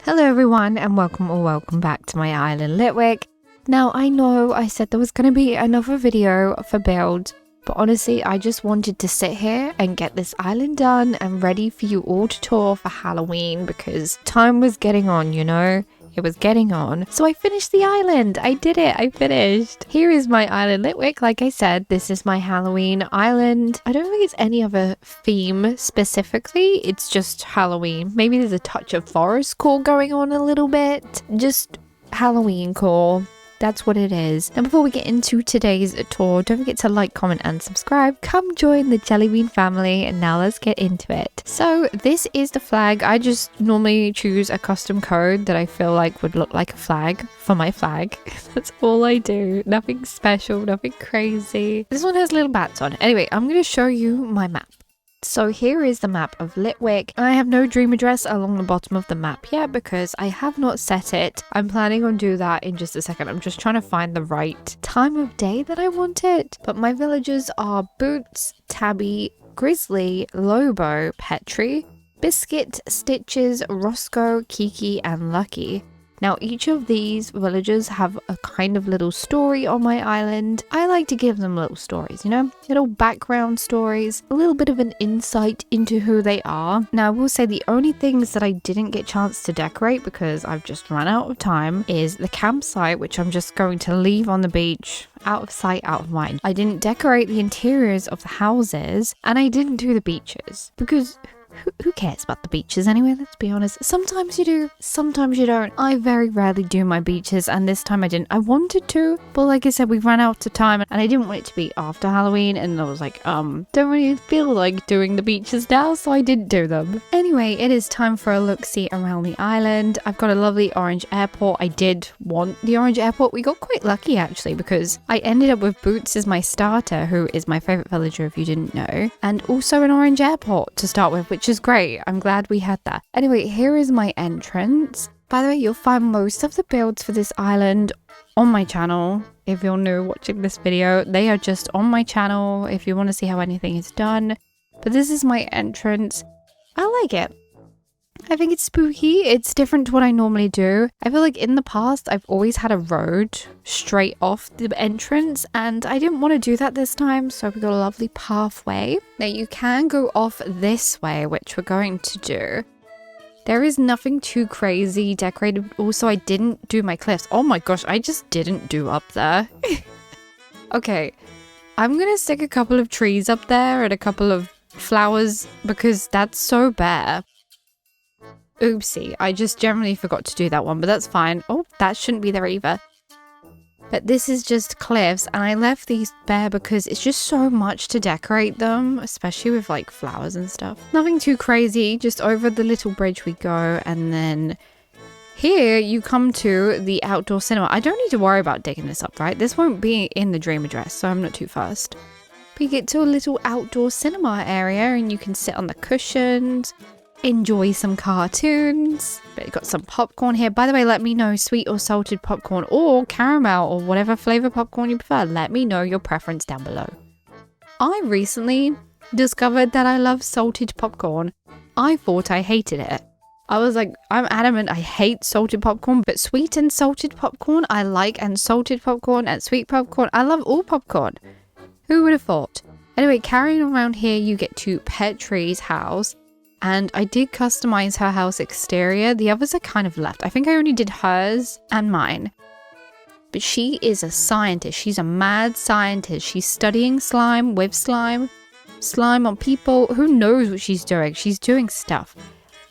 Hello everyone and welcome back to my island Litwick. Now I know I said there was going to be another video for build, but honestly I just wanted to sit here and get this island done and ready for you all to tour for Halloween because time was getting on, you know? It was getting on. So I finished the island. I did it. I finished. Here is my island Litwick. Like I said, this is my Halloween island. I don't think it's any other theme specifically. It's just Halloween. Maybe there's a touch of forest core going on a little bit. Just Halloween core. That's what it is. And before we get into today's tour, don't forget to like, comment and subscribe. Come join the Jellybean family and now let's get into it. So this is the flag. I just normally choose a custom code that I feel like would look like a flag for my flag. That's all I do. Nothing special, nothing crazy. This one has little bats on. Anyway, I'm going to show you my map. So here is the map of Litwick. I have no dream address along the bottom of the map yet because I have not set it. I'm planning on doing that in just a second. I'm just trying to find the right time of day that I want it. But my villagers are Boots, Tabby, Grizzly, Lobo, Petri, Biscuit, Stitches, Roscoe, Kiki and Lucky. Now each of these villagers have a kind of little story on my island. I like to give them little stories, you know, little background stories, a little bit of an insight into who they are. Now I will say the only things that I didn't get a chance to decorate because I've just run out of time is the campsite, which I'm just going to leave on the beach, out of sight, out of mind. I didn't decorate the interiors of the houses and I didn't do the beaches because who cares about the beaches anyway? Let's be honest. Sometimes you do, sometimes you don't. I very rarely do my beaches and this time I didn't. I wanted to, but like I said, we ran out of time and I didn't want it to be after Halloween and I was like, don't really feel like doing the beaches now, so I didn't do them. Anyway, it is time for a look-see around the island. I've got a lovely orange airport. I did want the orange airport. We got quite lucky actually because I ended up with Boots as my starter, who is my favorite villager if you didn't know, and also an orange airport to start with, which is great. I'm glad we had that. Anyway, here is my entrance. By the way, you'll find most of the builds for this island on my channel. If you're new watching this video, they are just on my channel if you want to see how anything is done. But this is my entrance. I like it. I think it's spooky. It's different to what I normally do. I feel like in the past, I've always had a road straight off the entrance and I didn't want to do that this time. So we got a lovely pathway. Now you can go off this way, which we're going to do. There is nothing too crazy decorated. Also, I didn't do my cliffs. Oh my gosh, I just didn't do up there. Okay, I'm going to stick a couple of trees up there and a couple of flowers because that's so bare. Oopsie, I just generally forgot to do that one, but that's fine. Oh, that shouldn't be there either. But this is just cliffs, and I left these bare because it's just so much to decorate them, especially with like flowers and stuff. Nothing too crazy, just over the little bridge we go, and then here you come to the outdoor cinema. I don't need to worry about digging this up, right? This won't be in the dream address, so I'm not too fussed. But you get to a little outdoor cinema area, and you can sit on the cushions, enjoy some cartoons. But you got some popcorn here. By the way, let me know sweet or salted popcorn or caramel or whatever flavor popcorn you prefer. Let me know your preference down below. I recently discovered that I love salted popcorn. I thought I hated it. I was like, I'm adamant I hate salted popcorn, but sweet and salted popcorn I like, and salted popcorn and sweet popcorn. I love all popcorn. Who would have thought? Anyway, carrying around here you get to Petri's house. And I did customize her house exterior. The others are kind of left. I think I only did hers and mine. But she is a scientist. She's a mad scientist. She's studying slime with slime. Slime on people. Who knows what she's doing? She's doing stuff.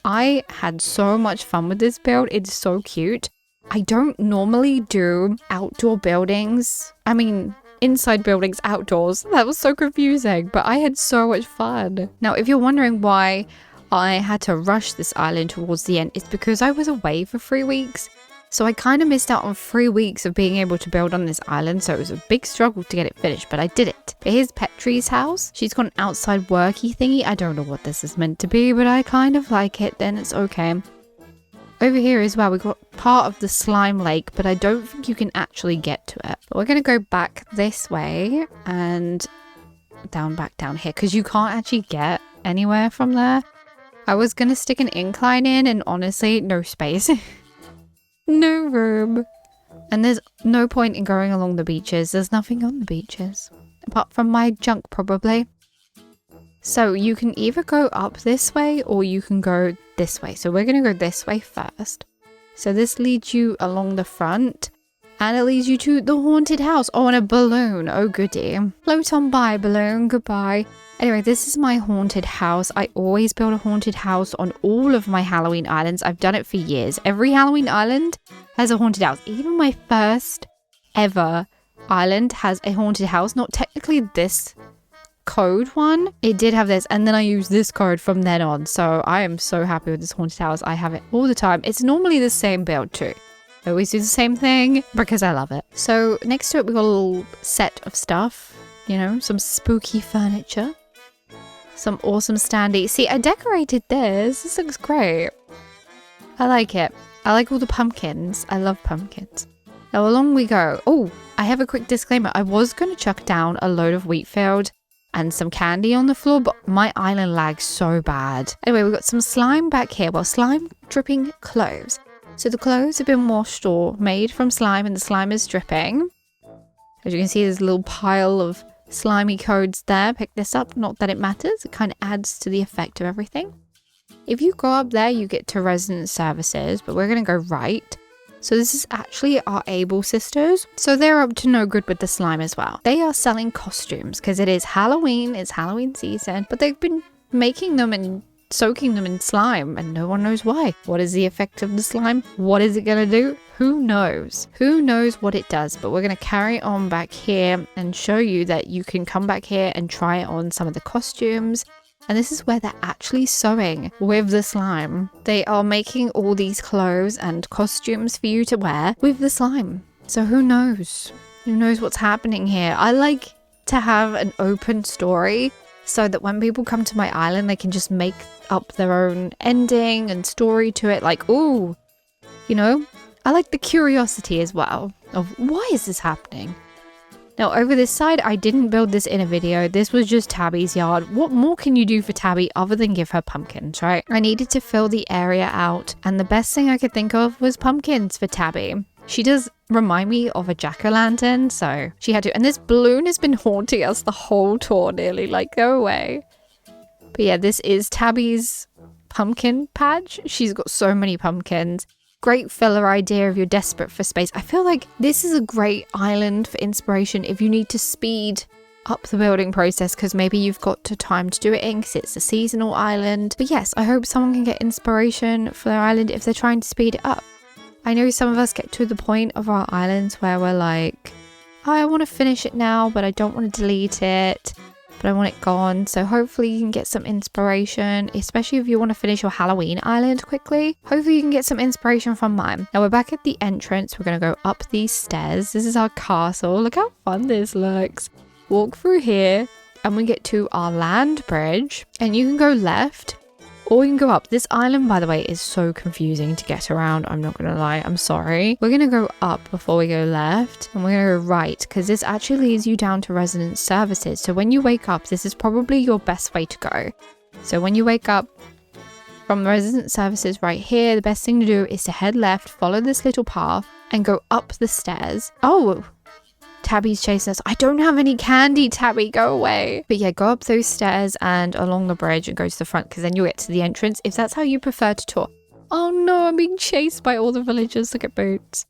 I had so much fun with this build. It's so cute. I don't normally do outdoor buildings. I mean, inside buildings outdoors. That was so confusing. But I had so much fun. Now, if you're wondering why I had to rush this island towards the end, it's because I was away for 3 weeks. So I kind of missed out on 3 weeks of being able to build on this island. So it was a big struggle to get it finished, but I did it. But here's Petri's house. She's got an outside worky thingy. I don't know what this is meant to be, but I kind of like it. Then it's okay. Over here as well, we got part of the slime lake, but I don't think you can actually get to it. But we're going to go back this way and back down here because you can't actually get anywhere from there. I was gonna stick an incline in and honestly, no space. No room. And there's no point in going along the beaches. There's nothing on the beaches. Apart from my junk, probably. So you can either go up this way or you can go this way. So we're gonna go this way first. So this leads you along the front. And it leads you to the haunted house. Oh, and a balloon. Oh, goody. Float on by, balloon. Goodbye. Anyway, this is my haunted house. I always build a haunted house on all of my Halloween islands. I've done it for years. Every Halloween island has a haunted house. Even my first ever island has a haunted house. Not technically this code one. It did have this. And then I used this code from then on. So I am so happy with this haunted house. I have it all the time. It's normally the same build too. I always do the same thing because I love it. So next to it, we got a little set of stuff, you know, some spooky furniture, some awesome Standee. See, I decorated this. This looks great. I like it. I like all the pumpkins. I love pumpkins. Now along we go. Oh, I have a quick disclaimer. I was going to chuck down a load of wheat field and some candy on the floor, but my island lags so bad. Anyway, we've got some slime back here. Well, slime dripping clothes. So the clothes have been washed or made from slime and the slime is dripping. As you can see, there's a little pile of slimy codes there. Pick this up. Not that it matters. It kind of adds to the effect of everything. If you go up there, you get to resident services, but we're going to go right. So this is actually our Able sisters. So they're up to no good with the slime as well. They are selling costumes because it is Halloween. It's Halloween season, but they've been making them and soaking them in slime and no one knows why. What is the effect of the slime? What is it going to do? Who knows? Who knows what it does? But we're going to carry on back here and show you that you can come back here and try on some of the costumes. And this is where they're actually sewing with the slime. They are making all these clothes and costumes for you to wear with the slime. So who knows? Who knows what's happening here? I like to have an open story so that when people come to my island, they can just make up their own ending and story to it. Like, ooh, you know, I like the curiosity as well of why is this happening? Now over this side, I didn't build this in a video. This was just Tabbys Yard. What more can you do for Tabby other than give her pumpkins, right? I needed to fill the area out. And the best thing I could think of was pumpkins for Tabby. She does remind me of a jack-o'-lantern, so she had to. And this balloon has been haunting us the whole tour nearly, like, go away. But yeah, this is Tabby's pumpkin patch. She's got so many pumpkins. Great filler idea if you're desperate for space. I feel like this is a great island for inspiration if you need to speed up the building process because maybe you've got time to do it in because it's a seasonal island. But yes, I hope someone can get inspiration for their island if they're trying to speed it up. I know some of us get to the point of our islands where we're like, oh, I want to finish it now, but I don't want to delete it, but I want it gone. So hopefully you can get some inspiration, especially if you want to finish your Halloween island quickly. Hopefully you can get some inspiration from mine. Now we're back at the entrance. We're going to go up these stairs. This is our castle. Look how fun this looks. Walk through here and we get to our land bridge and you can go left. Or you can go up. This island, by the way, is so confusing to get around. I'm not going to lie. I'm sorry. We're going to go up before we go left. And we're going to go right. Because this actually leads you down to resident services. So when you wake up, this is probably your best way to go. So when you wake up from resident services right here, the best thing to do is to head left, follow this little path, and go up the stairs. Oh, Tabby's chasing us. I don't have any candy, Tabby, go away. But yeah, go up those stairs and along the bridge and go to the front because then you'll get to the entrance if that's how you prefer to tour. Oh no, I'm being chased by all the villagers. Look at Boots.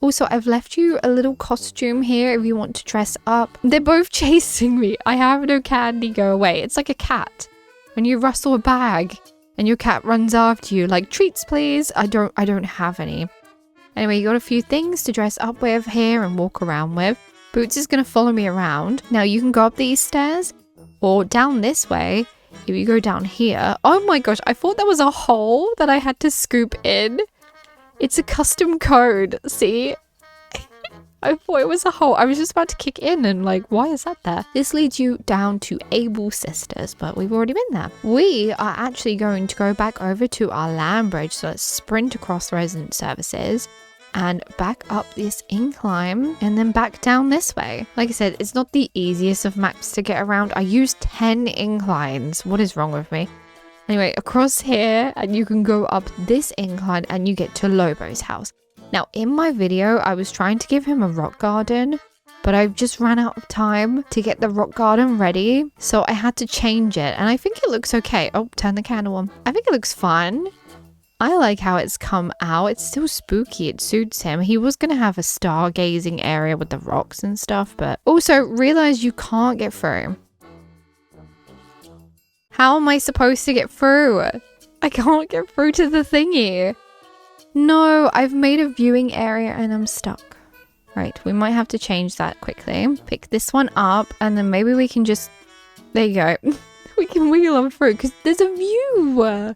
Also, I've left you a little costume here if you want to dress up. They're both chasing me. I have no candy, go away. It's like a cat. When you rustle a bag and your cat runs after you like, treats please. I don't have any. Anyway, you got a few things to dress up with here and walk around with. Boots is going to follow me around. Now you can go up these stairs or down this way. If you go down here, oh my gosh, I thought there was a hole that I had to scoop in. It's a custom code, see? I thought it was a hole. I was just about to kick in and like, why is that there? This leads you down to Able Sisters, but we've already been there. We are actually going to go back over to our land bridge. So let's sprint across resident services and back up this incline and then back down this way. Like I said, it's not the easiest of maps to get around. I used 10 inclines. What is wrong with me? Anyway, across here, and you can go up this incline and you get to Lobos House. Now, in my video, I was trying to give him a rock garden, but I just ran out of time to get the rock garden ready. So I had to change it, and I think it looks okay. Oh, turn the candle on. I think it looks fun. I like how it's come out. It's still spooky. It suits him. He was going to have a stargazing area with the rocks and stuff, but also realize you can't get through. How am I supposed to get through? I can't get through to the thingy. No, I've made a viewing area and I'm stuck. Right, we might have to change that quickly. Pick this one up and then maybe we can just... There you go. We can wheel on through because there's a view.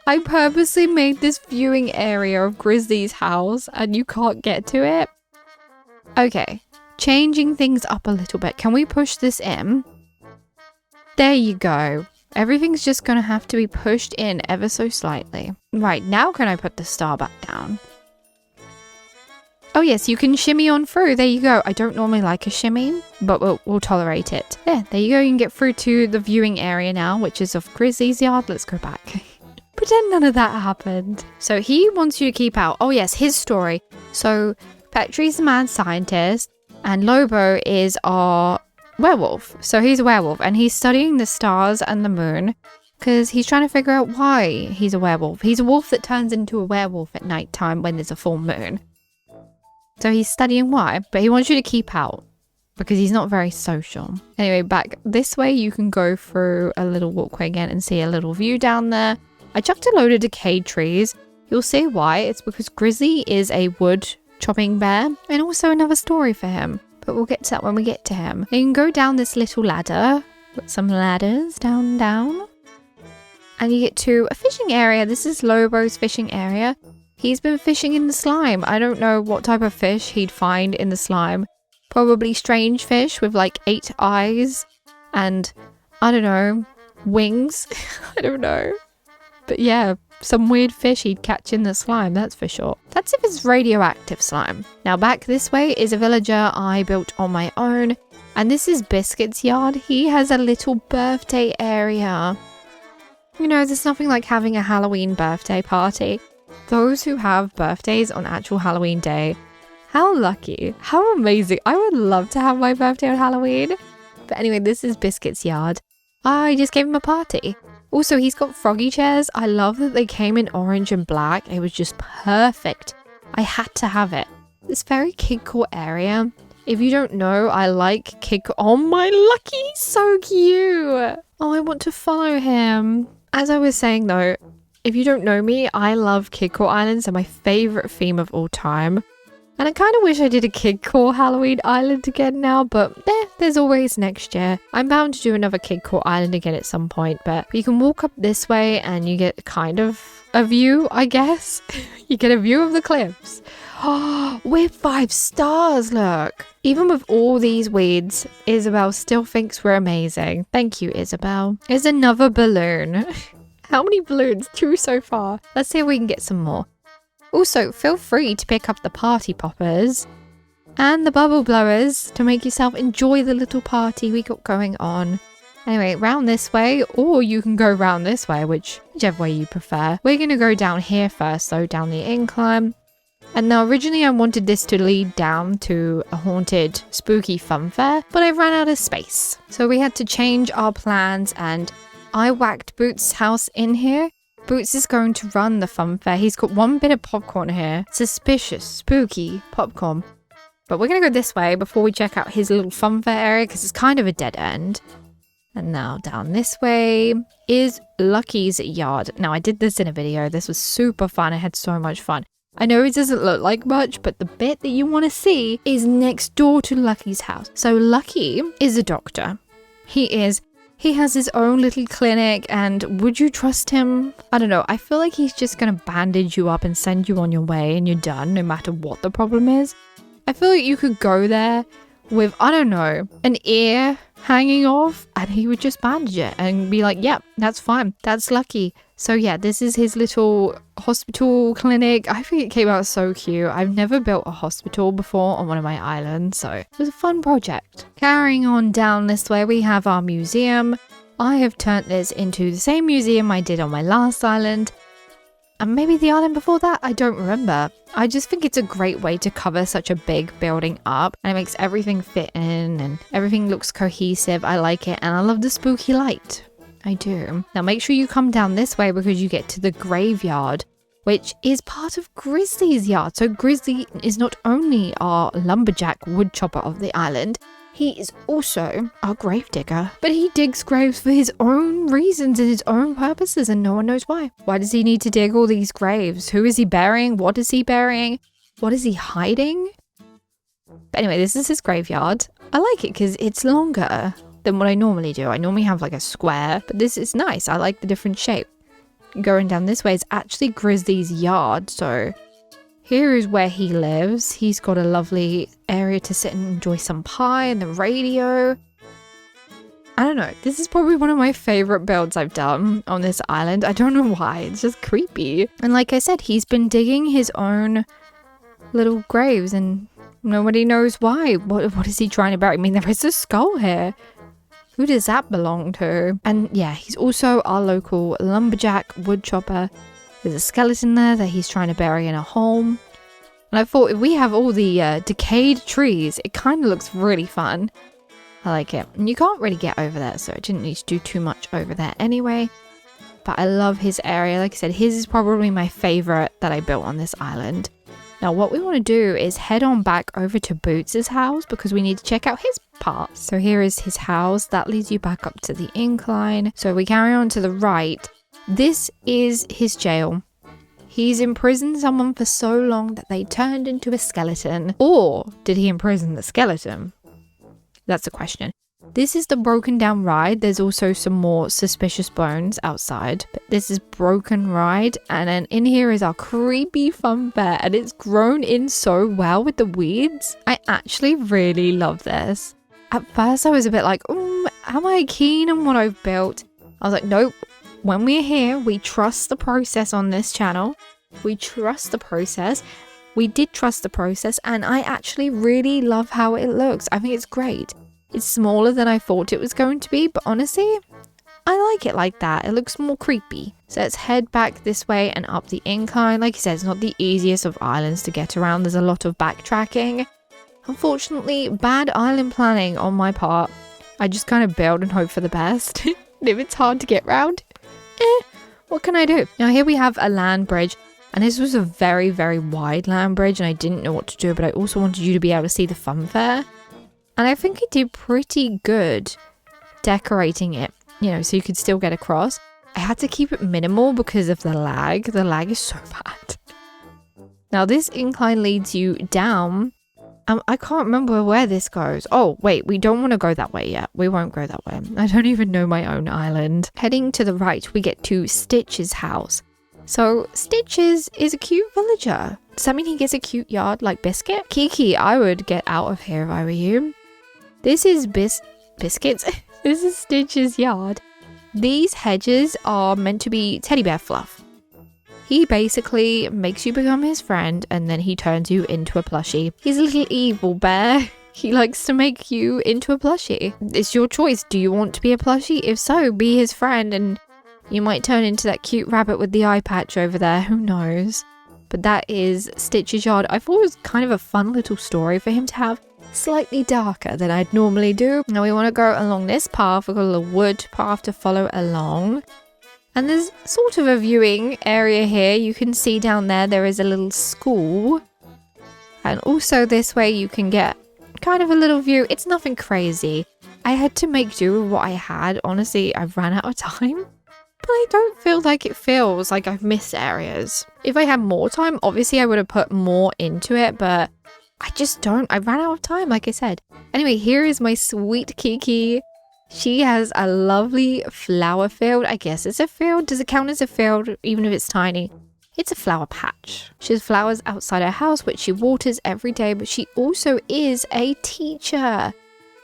I purposely made this viewing area of Grizzly's house and you can't get to it. Okay, changing things up a little bit. Can we push this in? There you go. Everything's just going to have to be pushed in ever so slightly. Right, now can I put the star back down? Oh yes, you can shimmy on through. There you go. I don't normally like a shimmy, but we'll tolerate it. Yeah, there you go. You can get through to the viewing area now, which is of Grizzly's yard. Let's go back. Pretend none of that happened. So he wants you to keep out. Oh yes, his story. So Petrie's the mad scientist and Lobo is our... werewolf. So he's a werewolf and he's studying the stars and the moon because he's trying to figure out why he's a werewolf. He's a wolf that turns into a werewolf at night time when there's a full moon. So he's studying why, but he wants you to keep out because he's not very social. Anyway, back this way you can go through a little walkway again and see a little view down there. I chucked a load of decayed trees. You'll see why. It's because Grizzly is a wood chopping bear and also another story for him. But we'll get to that when we get to him. You can go down this little ladder. Got some ladders down. And you get to a fishing area. This is Lobo's fishing area. He's been fishing in the slime. I don't know what type of fish he'd find in the slime. Probably strange fish with like 8 eyes and, I don't know, wings. I don't know. But yeah, some weird fish he'd catch in the slime, that's for sure. That's if it's radioactive slime. Now back this way is a villager I built on my own. And this is Biscuits Yard. He has a little birthday area. You know, there's nothing like having a Halloween birthday party. Those who have birthdays on actual Halloween day, how lucky, how amazing. I would love to have my birthday on Halloween. But anyway, this is Biscuits Yard. I just gave him a party. Also, he's got froggy chairs. I love that they came in orange and black. It was just perfect. I had to have it. This very kid court area. If you don't know, I like kid court. Oh my lucky, so cute. Oh, I want to follow him. As I was saying though, if you don't know me, I love Kid Court Islands. They're my favorite theme of all time. And I kind of wish I did a Kid Court Halloween Island again now, but there's always next year. I'm bound to do another Kid Court Island again at some point, but you can walk up this way and you get kind of a view, I guess. You get a view of the cliffs. Oh, we're 5 stars, look. Even with all these weeds, Isabel still thinks we're amazing. Thank you, Isabel. There's another balloon. How many balloons? 2 so far. Let's see if we can get some more. Also, feel free to pick up the party poppers and the bubble blowers to make yourself enjoy the little party we got going on. Anyway, round this way, or you can go round this way, whichever way you prefer. We're going to go down here first, though, down the incline. And now originally I wanted this to lead down to a haunted, spooky fun fair, but I ran out of space. So we had to change our plans and I whacked Boots' house in here. Boots is going to run the fun fair. He's got 1 bit of popcorn here. Suspicious, spooky popcorn. But we're going to go this way before we check out his little fun fair area because it's kind of a dead end. And now down this way is Lucky's yard. Now I did this in a video. This was super fun. I had so much fun. I know it doesn't look like much, but the bit that you want to see is next door to Lucky's house. So Lucky is a doctor. He has his own little clinic, and would you trust him? I don't know. I feel like he's just going to bandage you up and send you on your way and you're done no matter what the problem is. I feel like you could go there with, I don't know, an ear hanging off and he would just bandage it and be like, yep, that's fine. That's Lucky. So yeah, this is his little hospital clinic. I think it came out so cute. I've never built a hospital before on one of my islands, so it was a fun project. Carrying on down this way, we have our museum. I have turned this into the same museum I did on my last island. And maybe the island before that, I don't remember. I just think it's a great way to cover such a big building up. And it makes everything fit in and everything looks cohesive. I like it. And I love the spooky light. I do. Now make sure you come down this way because you get to the graveyard, which is part of Grizzly's yard. So Grizzly is not only our lumberjack woodchopper of the island, he is also our gravedigger. But he digs graves for his own reasons and his own purposes, and no one knows why. Why does he need to dig all these graves? Who is he burying? What is he burying? What is he hiding? But anyway, this is his graveyard. I like it because it's longer than what I normally do. I normally have like a square, but this is nice. I like the different shape. Going down this way is actually Grizzly's yard, so here is where he lives. He's got a lovely area to sit and enjoy some pie and the radio. I don't know. This is probably one of my favorite builds I've done on this island. I don't know why. It's just creepy. And like I said, he's been digging his own little graves and nobody knows why. What is he trying to bury? I mean, there is a skull here. Who does that belong to? And yeah, he's also our local lumberjack woodchopper. There's a skeleton there that he's trying to bury in a home. And I thought if we have all the decayed trees, it kind of looks really fun. I like it. And you can't really get over there, so I didn't need to do too much over there anyway. But I love his area. Like I said, his is probably my favorite that I built on this island. Now what we want to do is head on back over to Boots' house because we need to check out his part. So here is his house. That leads you back up to the incline. So we carry on to the right. This is his jail. He's imprisoned someone for so long that they turned into a skeleton. Or did he imprison the skeleton? That's the question. This is the broken down ride. There's also some more suspicious bones outside. But this is broken ride. And then in here is our creepy fun fair. And it's grown in so well with the weeds. I actually really love this. At first I was a bit like, am I keen on what I've built? I was like, nope. When we're here, we trust the process on this channel. We trust the process. We did trust the process, and I actually really love how it looks. I think it's great. It's smaller than I thought it was going to be, but honestly, I like it like that. It looks more creepy. So let's head back this way and up the incline. Like I said, it's not the easiest of islands to get around. There's a lot of backtracking. Unfortunately, bad island planning on my part. I just kind of build and hope for the best. If it's hard to get round, what can I do? Now here we have a land bridge, and this was a very, very wide land bridge, and I didn't know what to do, but I also wanted you to be able to see the fun fair. And I think I did pretty good decorating it, you know, so you could still get across. I had to keep it minimal because of the lag. The lag is so bad. Now this incline leads you down. I can't remember where this goes. Oh, wait, we don't want to go that way yet. We won't go that way. I don't even know my own island. Heading to the right, we get to Stitch's house. So Stitches is a cute villager. Does that mean he gets a cute yard like Biscuit? Kiki, I would get out of here if I were you. This is Biscuits. This is Stitch's yard. These hedges are meant to be teddy bear fluff. He basically makes you become his friend and then he turns you into a plushie. He's a little evil bear. He likes to make you into a plushie. It's your choice. Do you want to be a plushie? If so, be his friend and you might turn into that cute rabbit with the eye patch over there. Who knows? But that is Stitch's yard. I thought it was kind of a fun little story for him to have. Slightly darker than I'd normally do. Now we want to go along this path. We've got a little wood path to follow along. And there's sort of a viewing area here. You can see down there is a little school. And also this way you can get kind of a little view. It's nothing crazy. I had to make do with what I had. Honestly, I ran out of time. But I don't feel like it feels like I've missed areas. If I had more time, obviously I would have put more into it. But I just don't. I ran out of time, like I said. Anyway, here is my sweet Kiki. She has a lovely flower field. I guess it's a field. Does it count as a field even if it's tiny? It's a flower patch. She has flowers outside her house which she waters every day, but she also is a teacher.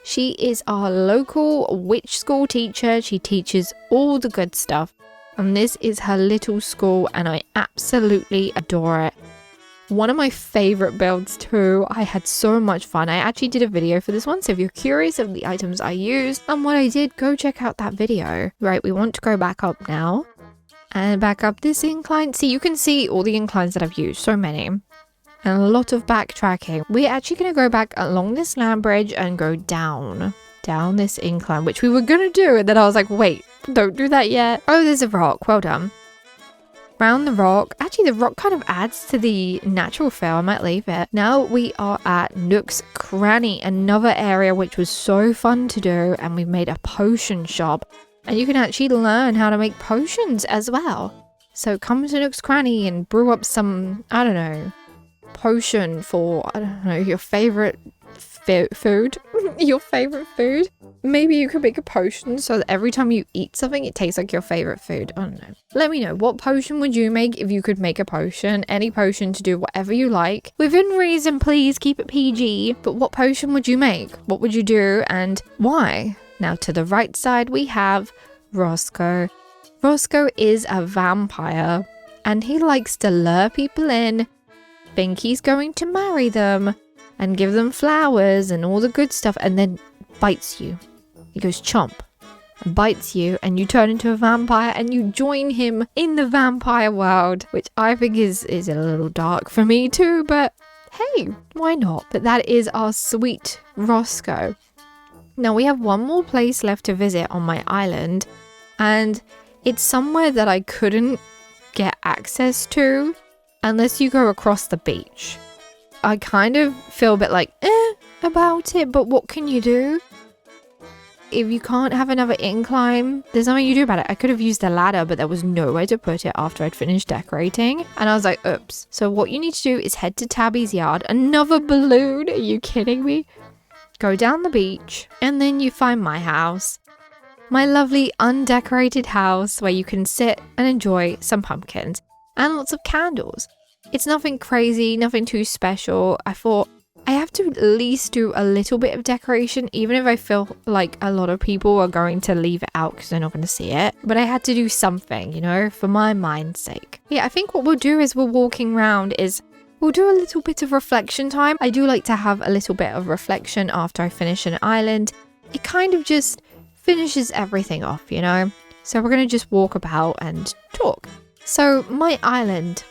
She is our local witch school teacher. She teaches all the good stuff. And this is her little school and I absolutely adore it. One of my favorite builds too. I had so much fun. I actually did a video for this one, so if you're curious of the items I used and what I did, go check out that video. Right, we want to go back up now and back up this incline. See, you can see all the inclines that I've used, so many. And a lot of backtracking. We're actually going to go back along this land bridge and go down this incline, which we were going to do. And then I was like, wait, don't do that yet. Oh, there's a rock. Well done. Round the rock. Actually, the rock kind of adds to the natural feel. I might leave it. Now we are at Nook's Cranny, another area which was so fun to do. And we've made a potion shop. And you can actually learn how to make potions as well. So come to Nook's Cranny and brew up some, I don't know, potion for, I don't know, your favorite food. Your favorite food. Maybe you could make a potion so that every time you eat something, it tastes like your favorite food. I don't know. Let me know, what potion would you make if you could make a potion? Any potion to do whatever you like. Within reason, please keep it PG. But what potion would you make? What would you do and why? Now to the right side, we have Roscoe. Roscoe is a vampire and he likes to lure people in, think he's going to marry them and give them flowers and all the good stuff, and then bites you. He goes chomp and bites you, and you turn into a vampire and you join him in the vampire world, which I think is a little dark for me too, but hey, why not? But that is our sweet Roscoe. Now we have one more place left to visit on my island, and it's somewhere that I couldn't get access to unless you go across the beach. I kind of feel a bit like about it, but what can you do? If you can't have another incline, there's nothing you do about it. I could have used a ladder, but there was nowhere to put it after I'd finished decorating. And I was like, oops. So what you need to do is head to Tabbys Yard. Another balloon? Are you kidding me? Go down the beach, and then you find my house. My lovely undecorated house where you can sit and enjoy some pumpkins and lots of candles. It's nothing crazy, nothing too special. I thought I have to at least do a little bit of decoration, even if I feel like a lot of people are going to leave it out because they're not going to see it. But I had to do something, you know, for my mind's sake. Yeah, I think what we'll do as we're walking around is we'll do a little bit of reflection time. I do like to have a little bit of reflection after I finish an island. It kind of just finishes everything off, you know? So we're going to just walk about and talk. So my island,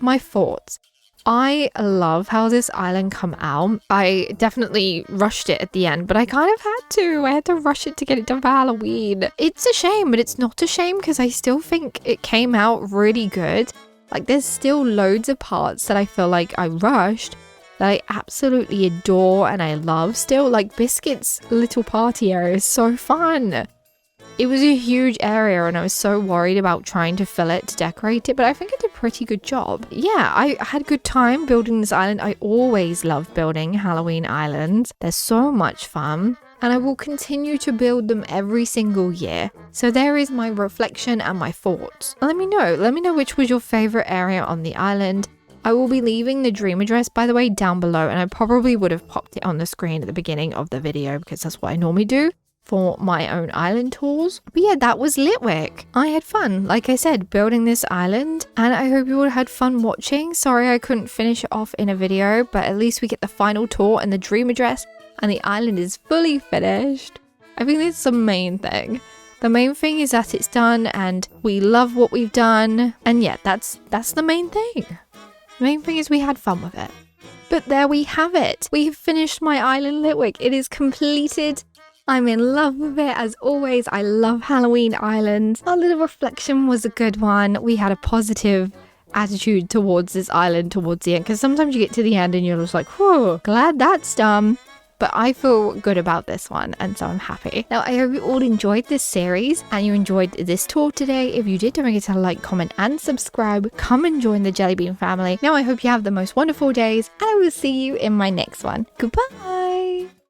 my thoughts. I love how this island come out. I definitely rushed it at the end, but I kind of had to. I had to rush it to get it done for Halloween. It's a shame, but it's not a shame because I still think it came out really good. Like there's still loads of parts that I feel like I rushed that I absolutely adore and I love still. Like Biscuits' little party area is so fun. It was a huge area and I was so worried about trying to fill it to decorate it, but I think I did a pretty good job. Yeah, I had a good time building this island. I always love building Halloween islands. They're so much fun. And I will continue to build them every single year. So there is my reflection and my thoughts. Let me know which was your favorite area on the island. I will be leaving the dream address, by the way, down below, and I probably would have popped it on the screen at the beginning of the video because that's what I normally do for my own island tours. But yeah, that was Litwick. I had fun, like I said, building this island, and I hope you all had fun watching. Sorry I couldn't finish it off in a video, but at least we get the final tour and the dream address, and the island is fully finished. I think that's the main thing. The main thing is that it's done and we love what we've done. And yeah, that's the main thing. The main thing is we had fun with it. But there we have it. We have finished my island Litwick. It is completed. I'm in love with it. As always, I love Halloween Island. Our little reflection was a good one. We had a positive attitude towards this island towards the end, because sometimes you get to the end and you're just like, whew, glad that's done. But I feel good about this one, and so I'm happy. Now, I hope you all enjoyed this series and you enjoyed this tour today. If you did, don't forget to like, comment, and subscribe. Come and join the Jelly Bean family. Now, I hope you have the most wonderful days, and I will see you in my next one. Goodbye!